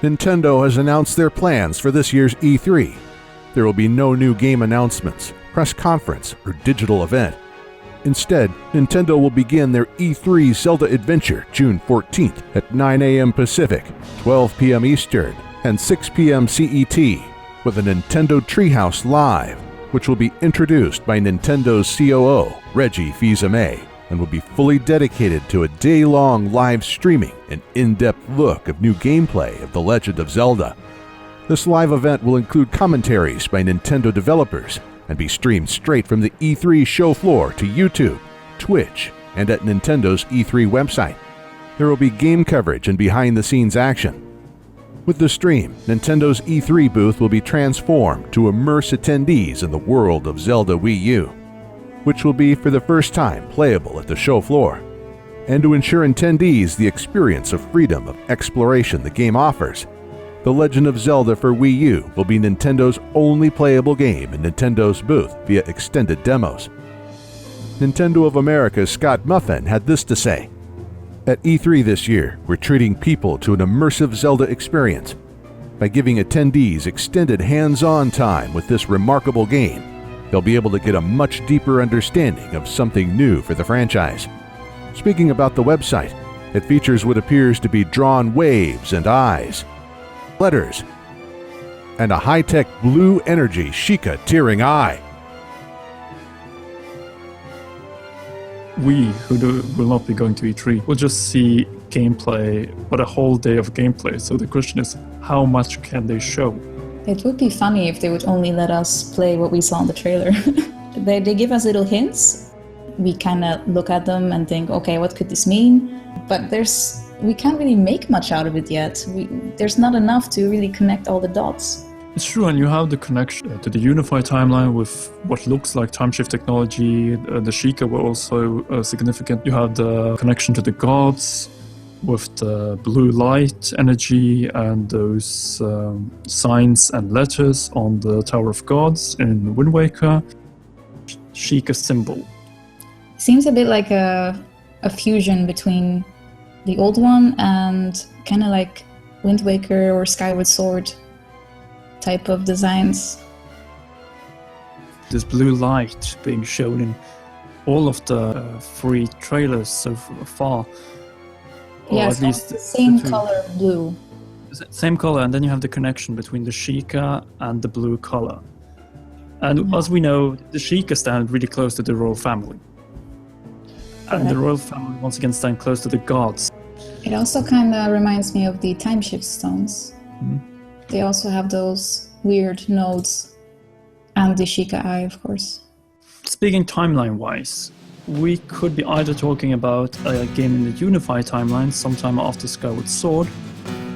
Nintendo has announced their plans for this year's E3. There will be no new game announcements, press conference, or digital event. Instead, Nintendo will begin their E3 Zelda adventure June 14th at 9 a.m. Pacific, 12 p.m. Eastern, and 6 p.m. CET, with a Nintendo Treehouse Live, which will be introduced by Nintendo's COO, Reggie Fils-Aimé, and will be fully dedicated to a day-long live streaming and in-depth look of new gameplay of The Legend of Zelda. This live event will include commentaries by Nintendo developers and be streamed straight from the E3 show floor to YouTube, Twitch, and at Nintendo's E3 website. There will be game coverage and behind-the-scenes action. With the stream, Nintendo's E3 booth will be transformed to immerse attendees in the world of Zelda Wii U, which will be for the first time playable at the show floor. And to ensure attendees the experience of freedom of exploration the game offers, The Legend of Zelda for Wii U will be Nintendo's only playable game in Nintendo's booth via extended demos. Nintendo of America's Scott Muffin had this to say: "At E3 this year, we're treating people to an immersive Zelda experience. By giving attendees extended hands-on time with this remarkable game, they'll be able to get a much deeper understanding of something new for the franchise." Speaking about the website, it features what appears to be drawn waves and eyes, letters, and a high-tech blue energy Sheikah tearing eye. We, who will not be going to E3, will just see gameplay, but a whole day of gameplay. So the question is, how much can they show? It would be funny if they would only let us play what we saw in the trailer. They give us little hints. We kind of look at them and think, okay, what could this mean? But we can't really make much out of it yet. There's not enough to really connect all the dots. It's true, and you have the connection to the unified timeline with what looks like timeshift technology. The Sheikah were also significant. You have the connection to the gods with the blue light energy and those signs and letters on the Tower of Gods in Wind Waker. Sheikah symbol. Seems a bit like a fusion between the old one and kind of like Wind Waker or Skyward Sword type of designs. This blue light being shown in all of the free trailers so far. Yeah, at least the same color blue. Same color, and then you have the connection between the Sheikah and the blue color. And as we know, the Sheikah stand really close to the royal family. And the royal family once again stand close to the gods. It also kind of reminds me of the timeshift stones. Mm-hmm. They also have those weird nodes, and the Sheikah eye, of course. Speaking timeline-wise, we could be either talking about a game in the unified timeline sometime after Skyward Sword,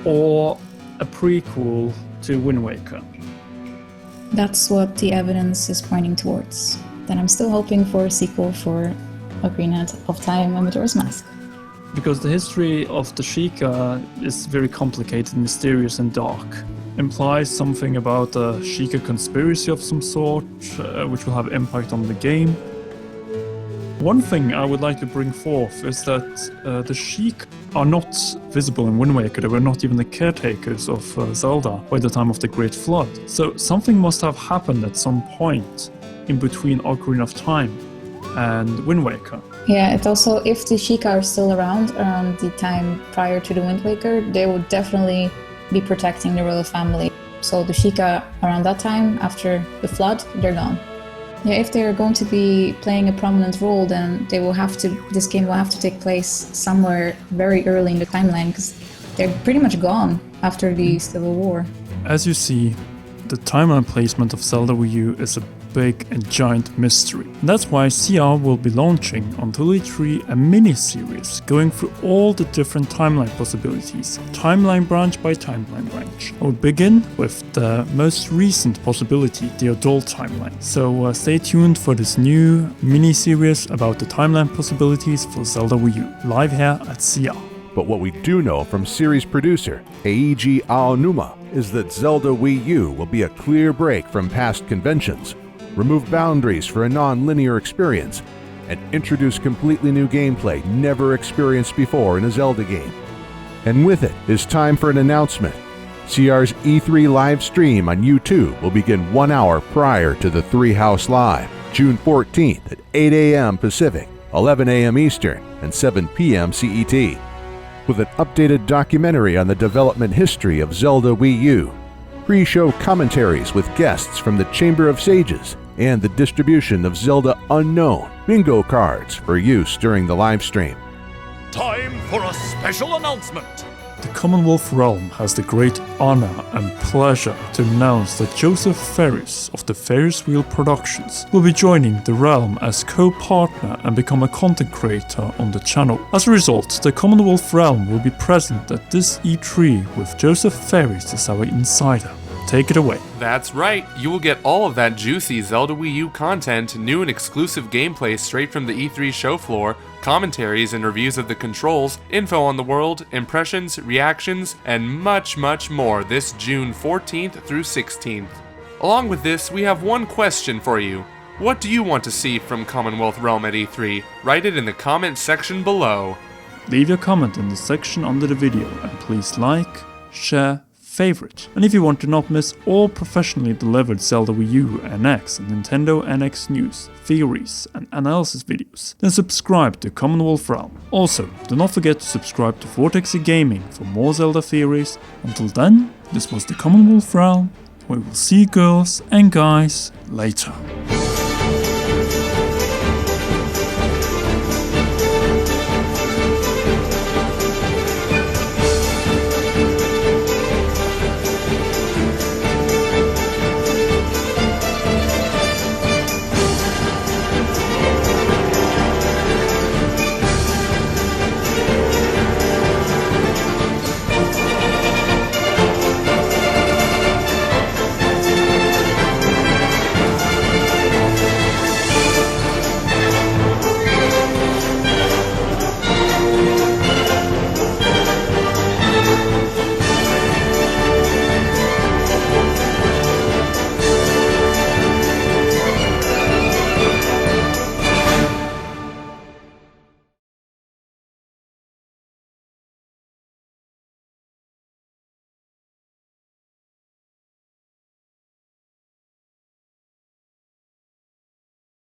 or a prequel to Wind Waker. That's what the evidence is pointing towards. Then I'm still hoping for a sequel for Ocarina of Time and Majora's Mask. Because the history of the Sheikah is very complicated, mysterious and dark. Implies something about a Sheikah conspiracy of some sort, which will have impact on the game. One thing I would like to bring forth is that the Sheikah are not visible in Wind Waker. They were not even the caretakers of Zelda by the time of the Great Flood. So something must have happened at some point in between Ocarina of Time and Wind Waker. Yeah, it also, if the Sheikah are still around the time prior to the Wind Waker, they would definitely be protecting the royal family. So the Sheikah around that time, after the flood, they're gone. Yeah, if they're going to be playing a prominent role, then this game will have to take place somewhere very early in the timeline, because they're pretty much gone after the Civil War. As you see, the timeline placement of Zelda Wii U is a big and giant mystery. And that's why CR will be launching on E3 a mini-series going through all the different timeline possibilities, timeline branch by timeline branch. I will begin with the most recent possibility, the adult timeline. So stay tuned for this new mini-series about the timeline possibilities for Zelda Wii U, live here at CR. But what we do know from series producer Eiji Aonuma is that Zelda Wii U will be a clear break from past conventions, remove boundaries for a non-linear experience, and introduce completely new gameplay never experienced before in a Zelda game. And with it is time for an announcement. CR's E3 live stream on YouTube will begin 1 hour prior to the Three House Live, June 14th at 8 a.m. Pacific, 11 a.m. Eastern, and 7 p.m. CET, with an updated documentary on the development history of Zelda Wii U, pre-show commentaries with guests from the Chamber of Sages, and the distribution of Zelda Unknown bingo cards for use during the live stream. Time for a special announcement! The Commonwealth Realm has the great honor and pleasure to announce that Joseph Ferris of the Ferris Wheel Productions will be joining the Realm as co-partner and become a content creator on the channel. As a result, the Commonwealth Realm will be present at this E3 with Joseph Ferris as our insider. Take it away. That's right, you will get all of that juicy Zelda Wii U content, new and exclusive gameplay straight from the E3 show floor, commentaries and reviews of the controls, info on the world, impressions, reactions, and much, much more this June 14th through 16th. Along with this, we have one question for you. What do you want to see from Commonwealth Realm at E3? Write it in the comment section below. Leave your comment in the section under the video and please like, share, favorite. And if you want to not miss all professionally delivered Zelda Wii U, NX and Nintendo NX news, theories and analysis videos, then subscribe to Commonwealth Realm. Also, do not forget to subscribe to Vortexxygaming for more Zelda theories. Until then, this was the Commonwealth Realm. We will see you girls and guys later.